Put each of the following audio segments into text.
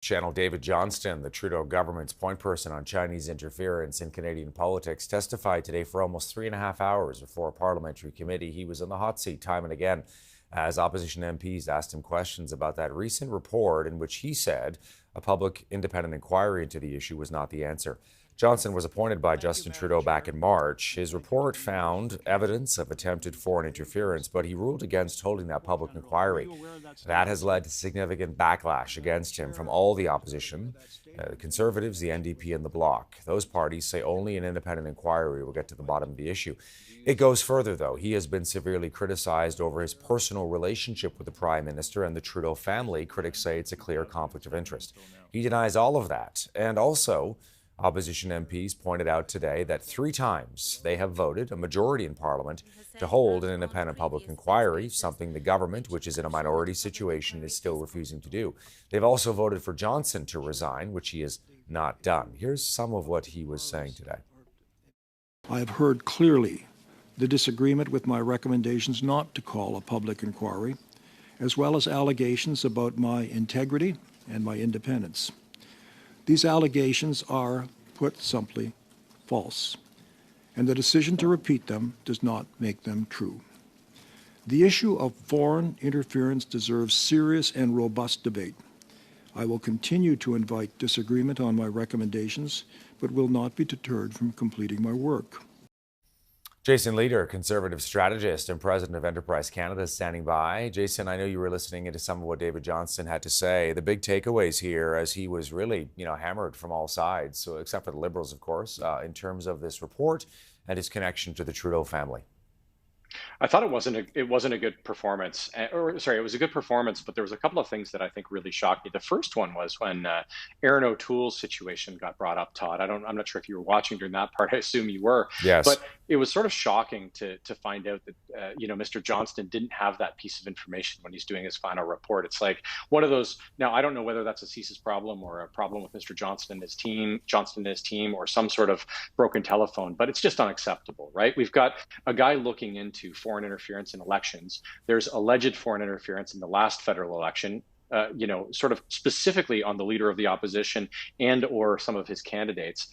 Channel David Johnston, the Trudeau government's point person on Chinese interference in Canadian politics, testified today for almost 3.5 hours before a parliamentary committee. He was in the hot seat time and again as opposition MPs asked him questions about that recent report in which he said a public independent inquiry into the issue was not the answer. Johnston was appointed by Justin Trudeau back in March. His report found evidence of attempted foreign interference, but he ruled against holding that public inquiry. That has led to significant backlash against him from all the opposition, the Conservatives, the NDP, and the Bloc. Those parties say only an independent inquiry will get to the bottom of the issue. It goes further, though. He has been severely criticized over his personal relationship with the Prime Minister and the Trudeau family. Critics say it's a clear conflict of interest. He denies all of that. And also, opposition MPs pointed out today that 3 times they have voted, a majority in Parliament, to hold an independent public inquiry, something the government, which is in a minority situation, is still refusing to do. They've also voted for Johnston to resign, which he has not done. Here's some of what he was saying today. I have heard clearly the disagreement with my recommendations not to call a public inquiry, as well as allegations about my integrity and my independence. These allegations are, put simply, false, and the decision to repeat them does not make them true. The issue of foreign interference deserves serious and robust debate. I will continue to invite disagreement on my recommendations, but will not be deterred from completing my work. Jason Lietaer, Conservative strategist and president of Enterprise Canada, is standing by. Jason, I know you were listening into some of what David Johnston had to say. The big takeaways here, as he was really, hammered from all sides, so except for the Liberals, of course, in terms of this report and his connection to the Trudeau family. I thought it wasn't a good performance. It was a good performance, but there was a couple of things that I think really shocked me. The first one was when Erin O'Toole's situation got brought up. Todd, I'm not sure if you were watching during that part. I assume you were. Yes. But it was sort of shocking to find out that Mr. Johnston didn't have that piece of information when he's doing his final report. It's like one of those. Now I don't know whether that's a CSIS problem or a problem with Mr. Johnston and his team, or some sort of broken telephone. But it's just unacceptable, right? We've got a guy looking into foreign interference in elections. There's alleged foreign interference in the last federal election, sort of specifically on the leader of the opposition and or some of his candidates.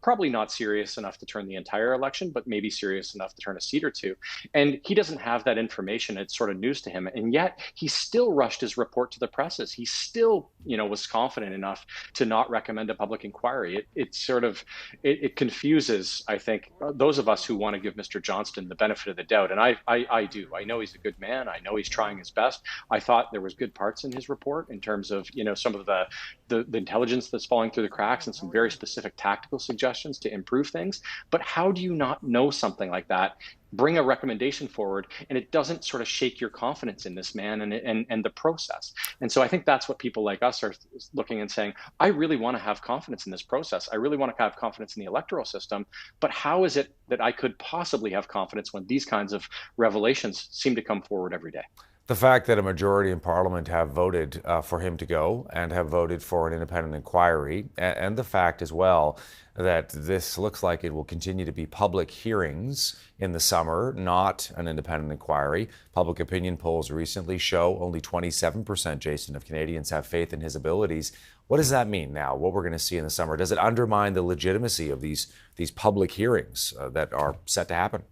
Probably not serious enough to turn the entire election, but maybe serious enough to turn a seat or two. And he doesn't have that information. It's sort of news to him. And yet he still rushed his report to the presses. He still, was confident enough to not recommend a public inquiry. It confuses, I think, those of us who want to give Mr. Johnston the benefit of the doubt. And I do. I know he's a good man. I know he's trying his best. I thought there was good parts in his report in terms of some of the intelligence that's falling through the cracks and some very specific tactical suggestions to improve things. But how do you not know something like that, bring a recommendation forward, and it doesn't sort of shake your confidence in this man and the process? And so I think that's what people like us are looking and saying, I really want to have confidence in this process. I really want to have confidence in the electoral system, but how is it that I could possibly have confidence when these kinds of revelations seem to come forward every day? The fact that a majority in Parliament have voted for him to go and have voted for an independent inquiry, and the fact as well that this looks like it will continue to be public hearings in the summer, not an independent inquiry. Public opinion polls recently show only 27%, Jason, of Canadians have faith in his abilities. What does that mean now, what we're going to see in the summer? Does it undermine the legitimacy of these public hearings that are set to happen?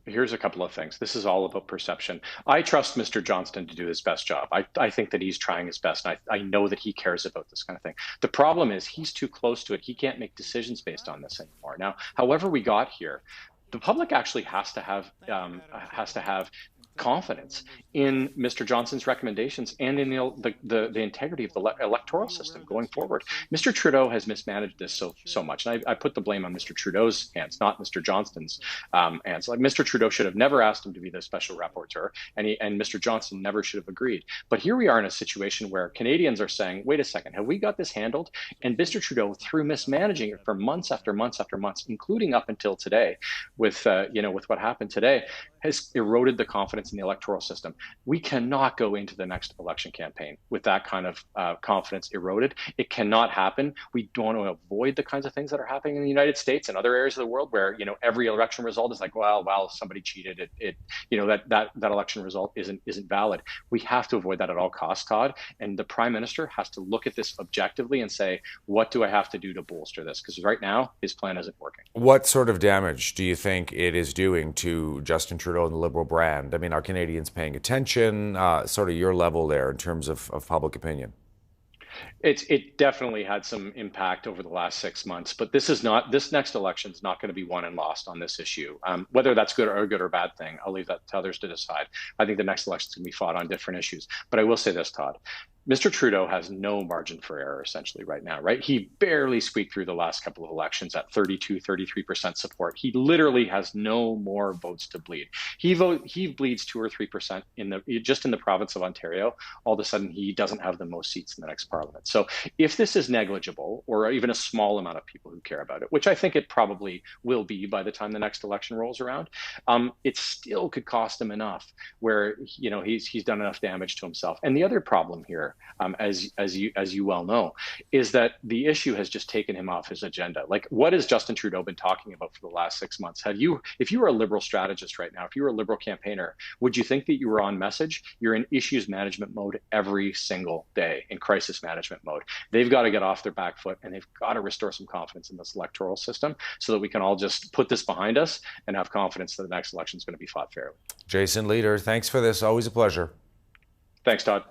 Here's a couple of things. This is all about perception. I trust Mr. Johnston to do his best job. I think that he's trying his best. And I know that he cares about this kind of thing. The problem is he's too close to it. He can't make decisions based on this anymore. Now, however we got here, the public actually has to have confidence in Mr. Johnston's recommendations and in the integrity of the electoral system going forward. Mr. Trudeau has mismanaged this so much, and I put the blame on Mr. Trudeau's hands, not Mr. Johnston's hands. Like, Mr. Trudeau should have never asked him to be the special rapporteur, and Mr. Johnston never should have agreed. But here we are in a situation where Canadians are saying, wait a second, have we got this handled? And Mr. Trudeau, through mismanaging it for months after months after months, including up until today, with what happened today, has eroded the confidence confidence in the electoral system. We cannot go into the next election campaign with that kind of confidence eroded. It cannot happen. We don't want to avoid the kinds of things that are happening in the United States and other areas of the world where, every election result is like, well, somebody cheated. That election result isn't valid. We have to avoid that at all costs, Todd. And the Prime Minister has to look at this objectively and say, what do I have to do to bolster this? Because right now, his plan isn't working. What sort of damage do you think it is doing to Justin Trudeau and the Liberal brand? I mean, are Canadians paying attention? Sort of your level there in terms of public opinion? It definitely had some impact over the last 6 months, but this next election is not going to be won and lost on this issue. Whether that's good or bad thing, I'll leave that to others to decide. I think the next election is going to be fought on different issues. But I will say this, Todd. Mr. Trudeau has no margin for error essentially right now, right? He barely squeaked through the last couple of elections at 33% support. He literally has no more votes to bleed. He bleeds 2 or 3% in the province of Ontario. All of a sudden, he doesn't have the most seats in the next parliament. So if this is negligible, or even a small amount of people who care about it, which I think it probably will be by the time the next election rolls around, it still could cost him enough where he's done enough damage to himself. And the other problem here, as you well know, is that the issue has just taken him off his agenda. Like, what has Justin Trudeau been talking about for the last 6 months? If you were a Liberal strategist right now, if you were a Liberal campaigner, would you think that you were on message? You're in issues management mode every single day, in crisis management mode. They've got to get off their back foot, and they've got to restore some confidence in this electoral system so that we can all just put this behind us and have confidence that the next election is going to be fought fairly. Jason Lietaer, thanks for this. Always a pleasure. Thanks, Todd.